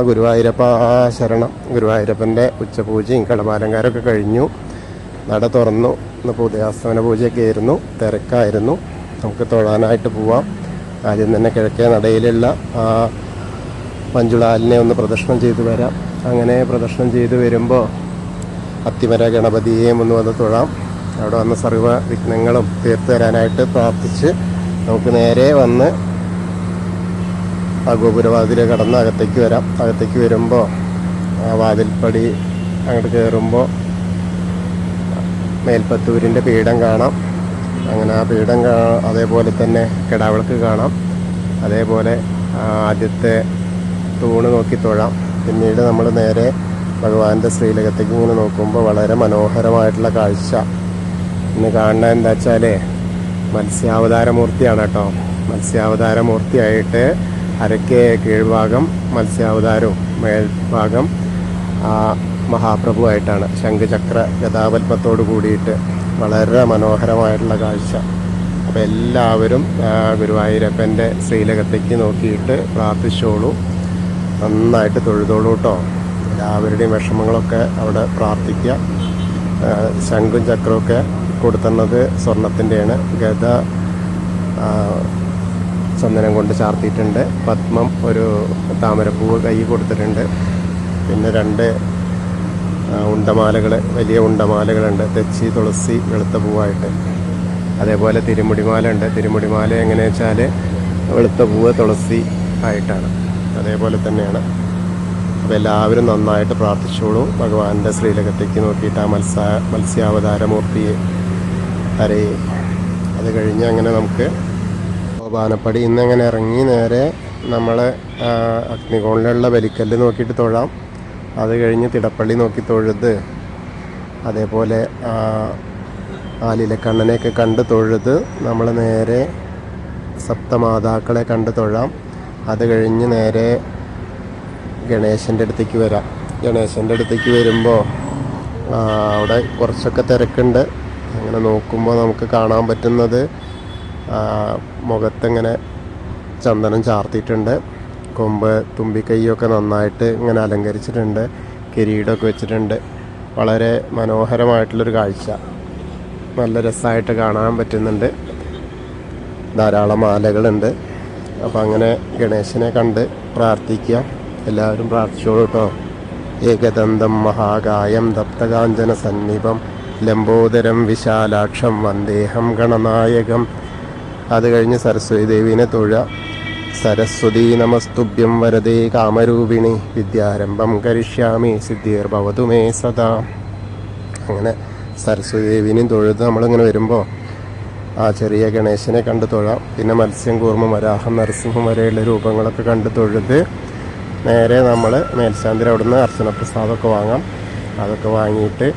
ഗുരുവായൂരപ്പ ശരണം. ഗുരുവായൂരപ്പൻ്റെ ഉച്ചപൂജയും കടമാലങ്കാരമൊക്കെ കഴിഞ്ഞു. നട തുറന്നു. ഇന്ന് ഉദയാസ്തമന പൂജയൊക്കെ ആയിരുന്നു, തിരക്കായിരുന്നു. നമുക്ക് തൊഴാനായിട്ട് പോവാം. ആദ്യം തന്നെ കിഴക്കേ നടയിലുള്ള മഞ്ജുളാലിനെ ഒന്ന് പ്രദക്ഷിണം ചെയ്തു വരാം. അങ്ങനെ പ്രദക്ഷിണം ചെയ്ത് വരുമ്പോൾ അത്തിമര ഗണപതിയെയും ഒന്ന് വന്ന് തൊഴാം. അവിടെ വന്ന സർവ്വ വിഘ്നങ്ങളും തീർത്തു തരാനായിട്ട് പ്രാർത്ഥിച്ച് നമുക്ക് നേരെ വന്ന് ആ ഗോപുരവാതിൽ കടന്ന് അകത്തേക്ക് വരാം. അകത്തേക്ക് വരുമ്പോൾ ആ വാതിൽപ്പടി അങ്ങോട്ട് കയറുമ്പോൾ മേൽപ്പത്തൂരിൻ്റെ പീഠം കാണാം. അങ്ങനെ ആ പീഠം അതേപോലെ തന്നെ കിടാവിളക്ക് കാണാം. അതേപോലെ ആദ്യത്തെ തൂണ് നോക്കി തൊഴാം. പിന്നീട് നമ്മൾ നേരെ ഭഗവാന്റെ ശ്രീലകത്തേക്ക് ഇങ്ങനെ നോക്കുമ്പോൾ വളരെ മനോഹരമായിട്ടുള്ള കാഴ്ച. ഇന്ന് കാണുന്നത് എന്താ വെച്ചാൽ മത്സ്യാവതാരമൂർത്തിയാണ് കേട്ടോ. മത്സ്യാവതാരമൂർത്തിയായിട്ട് അരയ്ക്ക് കീഴ്ഭാഗം മത്സ്യാവതാരവും മേൽഭാഗം മഹാപ്രഭുവായിട്ടാണ്. ശംഖുചക്ര ഗദാപത്മത്തോട് കൂടിയിട്ട് വളരെ മനോഹരമായിട്ടുള്ള കാഴ്ച. അപ്പോൾ എല്ലാവരും ഗുരുവായൂരപ്പൻ്റെ ശ്രീലകത്തേക്ക് നോക്കിയിട്ട് പ്രാർത്ഥിച്ചോളൂ, നന്നായിട്ട് തൊഴുതോളൂ കേട്ടോ. എല്ലാവരുടെയും വിഷമങ്ങളൊക്കെ അവിടെ പ്രാർത്ഥിക്കുക. ശംഖും ചക്രമൊക്കെ കൊടുത്തുന്നത് സ്വർണത്തിൻ്റെയാണ്. ഗദ ചന്ദനം കൊണ്ട് ചാർത്തിയിട്ടുണ്ട്. പത്മം ഒരു താമരപ്പൂവ് കൈ കൊടുത്തിട്ടുണ്ട്. പിന്നെ 2 ഉണ്ടമാലകൾ, വലിയ ഉണ്ടമാലകളുണ്ട്, തെച്ചി, തുളസി, വെളുത്ത പൂവായിട്ട്. അതേപോലെ തിരുമുടിമാല ഉണ്ട്. തിരുമുടിമാല എങ്ങനെയാണെന്ന് വെച്ചാൽ വെളുത്ത പൂവ് തുളസി ആയിട്ടാണ്. അതേപോലെ തന്നെയാണ്. അപ്പോൾ എല്ലാവരും നന്നായിട്ട് പ്രാർത്ഥിച്ചോളൂ. ഭഗവാന്റെ ശ്രീലകത്തേക്ക് നോക്കിയിട്ട് ആ മത്സ്യാവതാരമൂർത്തിയെ തരയെ. അത് കഴിഞ്ഞ് അങ്ങനെ നമുക്ക് ബാനപ്പടി ഇന്നങ്ങനെ ഇറങ്ങി നേരെ നമ്മൾ അഗ്നികോണിലുള്ള ബലിക്കല്ല് നോക്കിയിട്ട് തൊഴാം. അത് കഴിഞ്ഞ് തിടപ്പള്ളി നോക്കി തൊഴുത്, അതേപോലെ ആലിലക്കണ്ണനെയൊക്കെ കണ്ട് തൊഴുത് നമ്മൾ നേരെ സപ്തമാതാക്കളെ കണ്ട് തൊഴാം. അത് കഴിഞ്ഞ് നേരെ ഗണേശൻ്റെ അടുത്തേക്ക് വരാം. ഗണേശൻ്റെ അടുത്തേക്ക് വരുമ്പോൾ അവിടെ കുറച്ചൊക്കെ തിരക്കുണ്ട്. അങ്ങനെ നോക്കുമ്പോൾ നമുക്ക് കാണാൻ പറ്റുന്നത് മുഖത്തിങ്ങനെ ചന്ദനം ചാർത്തിയിട്ടുണ്ട്. കൊമ്പ്, തുമ്പിക്കൈയൊക്കെ നന്നായിട്ട് ഇങ്ങനെ അലങ്കരിച്ചിട്ടുണ്ട്. കിരീടമൊക്കെ വെച്ചിട്ടുണ്ട്. വളരെ മനോഹരമായിട്ടുള്ളൊരു കാഴ്ച, നല്ല രസമായിട്ട് കാണാൻ പറ്റുന്നുണ്ട്. ധാരാളം മാലകളുണ്ട്. അപ്പം അങ്ങനെ ഗണേശനെ കണ്ട് പ്രാർത്ഥിക്കുക. എല്ലാവരും പ്രാർത്ഥിച്ചോളൂ കേട്ടോ. ഏകദന്തം മഹാകായം ദപ്തകാഞ്ചന സന്നിഭം ലംബോദരം വിശാലാക്ഷം വന്ദേഹം ഗണനായകം. അത് കഴിഞ്ഞ് സരസ്വതി ദേവീനെ തൊഴുക. സരസ്വതി നമസ്തുഭ്യം വരദേ കാമരൂപിണി വിദ്യാരംഭം കരിഷ്യാമി സിദ്ധിർഭവതു മേ സദാ. അങ്ങനെ സരസ്വതി ദേവീനെയും തൊഴുത് നമ്മളിങ്ങനെ വരുമ്പോൾ ആ ചെറിയ ഗണേശനെ കണ്ട് തൊഴാം. പിന്നെ മത്സ്യം, കൂർമ്മ, വരാഹം, നരസിംഹം വരെയുള്ള രൂപങ്ങളൊക്കെ കണ്ട് തൊഴുത് നേരെ നമ്മൾ മേൽശാന്തിയിൽ അവിടുന്ന് അർച്ചന പ്രസാദമൊക്കെ വാങ്ങാം. അതൊക്കെ വാങ്ങിയിട്ട്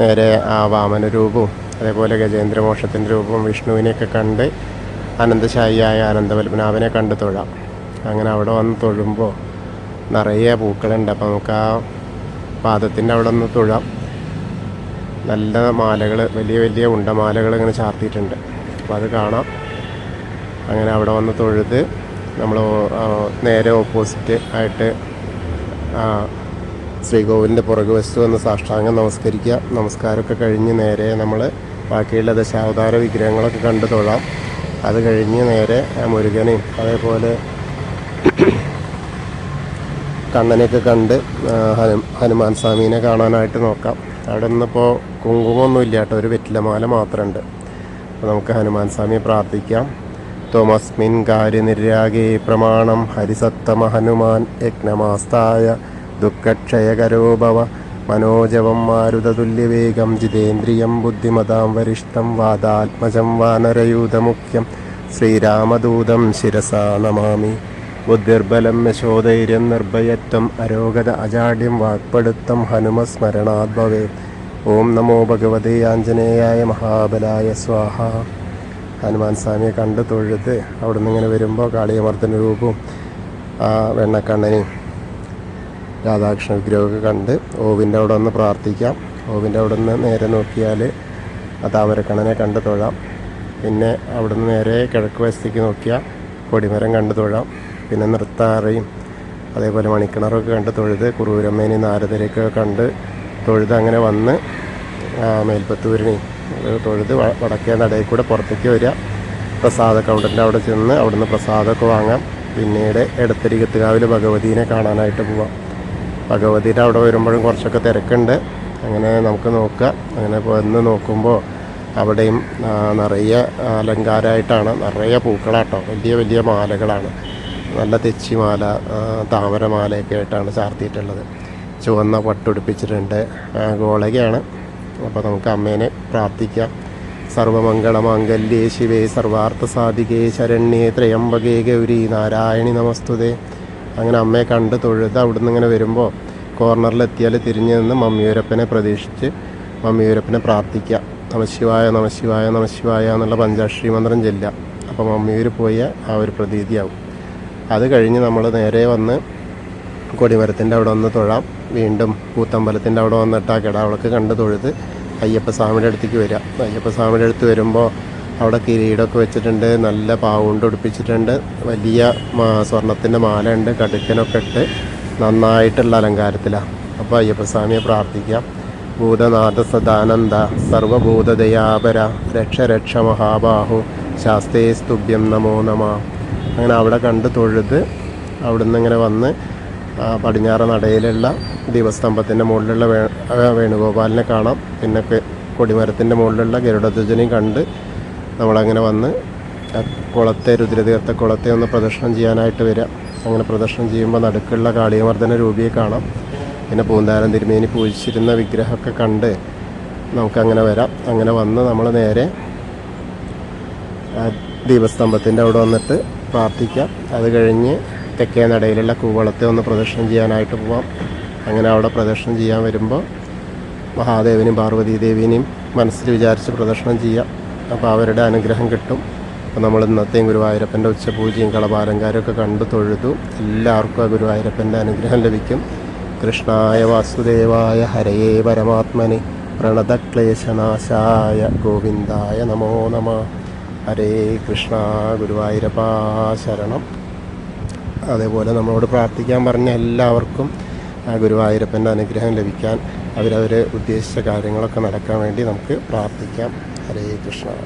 നേരെ ആ വാമന രൂപവും അതേപോലെ ഗജേന്ദ്രമോക്ഷത്തിൻ്റെ രൂപവും വിഷ്ണുവിനെയൊക്കെ കണ്ട് അനന്തശായിയായ അനന്തപത്മനാഭനെ കണ്ട് തൊഴാം. അങ്ങനെ അവിടെ വന്ന് തൊഴുമ്പോൾ നിറയെ പൂക്കളുണ്ട്. അപ്പോൾ നമുക്ക് ആ പാദത്തിൻ്റെ അവിടെ ഒന്ന് തൊഴാം. നല്ല മാലകൾ, വലിയ വലിയ ഉണ്ടമാലകൾ ഇങ്ങനെ ചാർത്തിയിട്ടുണ്ട്. അപ്പോൾ അത് കാണാം. അങ്ങനെ അവിടെ വന്ന് തൊഴുത് നമ്മൾ നേരെ ഓപ്പോസിറ്റ് ആയിട്ട് ശ്രീകോവിലിൻ്റെ പുറകു വശത്ത് വന്ന് സാഷ്ടാംഗം നമസ്കരിക്കുക. നമസ്കാരമൊക്കെ കഴിഞ്ഞ് നേരെ നമ്മൾ ബാക്കിയുള്ള ദശാവതാര വിഗ്രഹങ്ങളൊക്കെ കണ്ട് തൊഴാം. അത് കഴിഞ്ഞ് നേരെ മുരുകനെയും അതേപോലെ കണ്ണനെയൊക്കെ കണ്ട് ഹനുമാൻ സ്വാമീനെ കാണാനായിട്ട് നോക്കാം. അവിടെ നിന്നിപ്പോൾ കുങ്കുമൊന്നും ഇല്ല കേട്ടോ, ഒരു വെറ്റിലമാല മാത്രമുണ്ട്. അപ്പോൾ നമുക്ക് ഹനുമാൻ സ്വാമിയെ പ്രാർത്ഥിക്കാം. തോമസ്മിൻ കാര്യനിര്യാഗേ പ്രമാണം ഹരിസത്തമ ഹനുമാൻ യജ്ഞമാസ്തായ ദുഃഖക്ഷയകരോ ഭവ മനോജവം മാരുതതുല്യവേഗം ജിതേന്ദ്രിയം ബുദ്ധിമതാം വരിഷ്ഠം വാദാത്മജം വാനരയൂഥമുഖ്യം ശ്രീരാമദൂതം ശിരസാ നമാമി. ബുദ്ധിർബലം യശോധൈര്യം നിർഭയത്വം അരോഗത അജാഡ്യം വാക്പടുത്തം ഹനുമസ്മരണാത് ഭവേത്. ഓം നമോ ഭഗവതേ ആഞ്ജനേയായ മഹാബലായ സ്വാഹ. ഹനുമാൻ സ്വാമിയെ കണ്ട് തൊഴുത് അവിടെ നിന്ന് ഇങ്ങനെ വരുമ്പോൾ കാളിയമർദ്ദന രൂപവും ആ വെണ്ണക്കണ്ണനെയും രാധാകൃഷ്ണ വിഗ്രഹമൊക്കെ കണ്ട് ഓവിൻ്റെ അവിടെ ഒന്ന് പ്രാർത്ഥിക്കാം. ഓവിൻ്റെ അവിടെ നിന്ന് നേരെ നോക്കിയാൽ ആ താമരക്കണ്ണനെ കണ്ട് തൊഴാം. പിന്നെ അവിടെ നിന്ന് നേരെ കിഴക്ക് വശത്തേക്ക് നോക്കിയാൽ കൊടിമരം കണ്ടു തൊഴാം. പിന്നെ നൃത്താറയും അതേപോലെ മണിക്കിണറൊക്കെ കണ്ട് തൊഴുത് കുറൂരമ്മേനെയും നാരദരെയൊക്കെ കണ്ട് തൊഴുത് അങ്ങനെ വന്ന് മേൽപ്പത്തൂരിനെയും തൊഴുത് വടക്കേ നടയിൽ കൂടെ പുറത്തേക്ക് വരിക. പ്രസാദ കൗണ്ടറിൻ്റെ അവിടെ ചെന്ന് അവിടുന്ന് പ്രസാദമൊക്കെ വാങ്ങാം. പിന്നീട് എടത്തരികത്തുകാവിൽ ഭഗവതീനെ കാണാനായിട്ട് പോവാം. ഭഗവതിയുടെ അവിടെ വരുമ്പോഴും കുറച്ചൊക്കെ തിരക്കുണ്ട്. അങ്ങനെ നമുക്ക് നോക്കുക. അങ്ങനെ വന്ന് നോക്കുമ്പോൾ അവിടെയും നിറയെ അലങ്കാരമായിട്ടാണ്, നിറയെ പൂക്കളാട്ടോ, വലിയ വലിയ മാലകളാണ്. നല്ല തെച്ചിമാല, താമരമാലയൊക്കെ ആയിട്ടാണ് ചാർത്തിയിട്ടുള്ളത്. ചുവന്ന പട്ടുടുപ്പിച്ചിട്ടുണ്ട്. ഗോളകയാണ്. അപ്പോൾ നമുക്ക് അമ്മേനെ പ്രാർത്ഥിക്കാം. സർവമംഗളമാംഗല്യേ ശിവേ സർവാർത്ഥ സാധികേ ശരണ്യേ ത്രയംബകേ ഗൗരി നാരായണി നമസ്തുതേ. അങ്ങനെ അമ്മയെ കണ്ട് തൊഴുത് അവിടുന്ന് ഇങ്ങനെ വരുമ്പോൾ കോർണറിലെത്തിയാൽ തിരിഞ്ഞു നിന്ന് മമ്മിയൂരപ്പനെ പ്രതീക്ഷിച്ച് മമ്മിയൂരപ്പനെ പ്രാർത്ഥിക്കുക. നമശിവായ നമശിവായ നമശിവായ എന്നുള്ള പഞ്ചാക്ഷരി മന്ത്രം ചെല്ലുക. അപ്പോൾ മമ്മിയൂർ പോയ ആ ഒരു പ്രതീതിയാവും. അത് കഴിഞ്ഞ് നമ്മൾ നേരെ വന്ന് കൊടിമരത്തിൻ്റെ അവിടെ വന്ന് തൊഴാം. വീണ്ടും കൂത്തമ്പലത്തിൻ്റെ അവിടെ വന്നിട്ട് ആ കിടാവിളക്ക് കണ്ട് തൊഴുത് അയ്യപ്പസ്വാമിയുടെ അടുത്തേക്ക് വരിക. അയ്യപ്പസ്വാമിയുടെ അടുത്ത് വരുമ്പോൾ അവിടെ കിരീടമൊക്കെ വെച്ചിട്ടുണ്ട്. നല്ല പാവുകൊണ്ട് ഉടുപ്പിച്ചിട്ടുണ്ട്. വലിയ സ്വർണത്തിൻ്റെ മാല ഉണ്ട്. കടുക്കനൊക്കെ ഇട്ട് നന്നായിട്ടുള്ള അലങ്കാരത്തിലാണ്. അപ്പോൾ അയ്യപ്പസ്വാമിയെ പ്രാർത്ഥിക്കാം. ഭൂതനാഥ സദാനന്ദ സർവഭൂതദയാപര രക്ഷ രക്ഷ മഹാബാഹു ശാസ്തേ സ്തുഭ്യം നമോ നമ. അങ്ങനെ അവിടെ കണ്ട് തൊഴുത് അവിടുന്ന് ഇങ്ങനെ വന്ന് പടിഞ്ഞാറ് നടയിലുള്ള ദീപസ്തംഭത്തിൻ്റെ മുകളിലുള്ള വേണുഗോപാലിനെ കാണാം. പിന്നെ കൊടിമരത്തിൻ്റെ മുകളിലുള്ള ഗരുഡധ്വജനെയും കണ്ട് നമ്മളങ്ങനെ വന്ന് കുളത്തെ രുദ്രതീർത്ഥ കുളത്തെ ഒന്ന് പ്രദക്ഷിണം ചെയ്യാനായിട്ട് വരിക. അങ്ങനെ പ്രദക്ഷിണം ചെയ്യുമ്പോൾ നടുക്കുള്ള കാളിയമർദ്ദന രൂപിയെ കാണാം. പിന്നെ പൂന്താനം തിരുമേനി പൂജിച്ചിരുന്ന വിഗ്രഹമൊക്കെ കണ്ട് നമുക്കങ്ങനെ വരാം. അങ്ങനെ വന്ന് നമ്മൾ നേരെ ദീപസ്തംഭത്തിൻ്റെ അവിടെ വന്നിട്ട് പ്രാർത്ഥിക്കാം. അത് കഴിഞ്ഞ് തെക്കേ നടയിലുള്ള കൂവളത്തെ ഒന്ന് പ്രദക്ഷിണം ചെയ്യാനായിട്ട് പോവാം. അങ്ങനെ അവിടെ പ്രദക്ഷിണം ചെയ്യാൻ വരുമ്പോൾ മഹാദേവനെയും പാർവതീദേവിനെയും മനസ്സിൽ വിചാരിച്ച് പ്രദക്ഷിണം ചെയ്യാം. അപ്പോൾ അവരുടെ അനുഗ്രഹം കിട്ടും. അപ്പോൾ നമ്മൾ ഇന്നത്തെയും ഗുരുവായൂരപ്പൻ്റെ ഉച്ചപൂജയും കളഭാലങ്കാരവും ഒക്കെ കണ്ടു തൊഴുതു. എല്ലാവർക്കും ആ ഗുരുവായൂരപ്പൻ്റെ അനുഗ്രഹം ലഭിക്കും. കൃഷ്ണായ വാസുദേവായ ഹരയേ പരമാത്മനെ പ്രണതക്ലേശനാശായ ഗോവിന്ദായ നമോ നമ. ഹരേ കൃഷ്ണ. ഗുരുവായൂരപ്പാ ശരണം. അതേപോലെ നമ്മളോട് പ്രാർത്ഥിക്കാൻ പറഞ്ഞ എല്ലാവർക്കും ആ ഗുരുവായൂരപ്പൻ്റെ അനുഗ്രഹം ലഭിക്കാൻ, അവരവർ ഉദ്ദേശിച്ച കാര്യങ്ങളൊക്കെ നടക്കാൻ വേണ്ടി നമുക്ക് പ്രാർത്ഥിക്കാം. ഹരേ കൃഷ്ണ.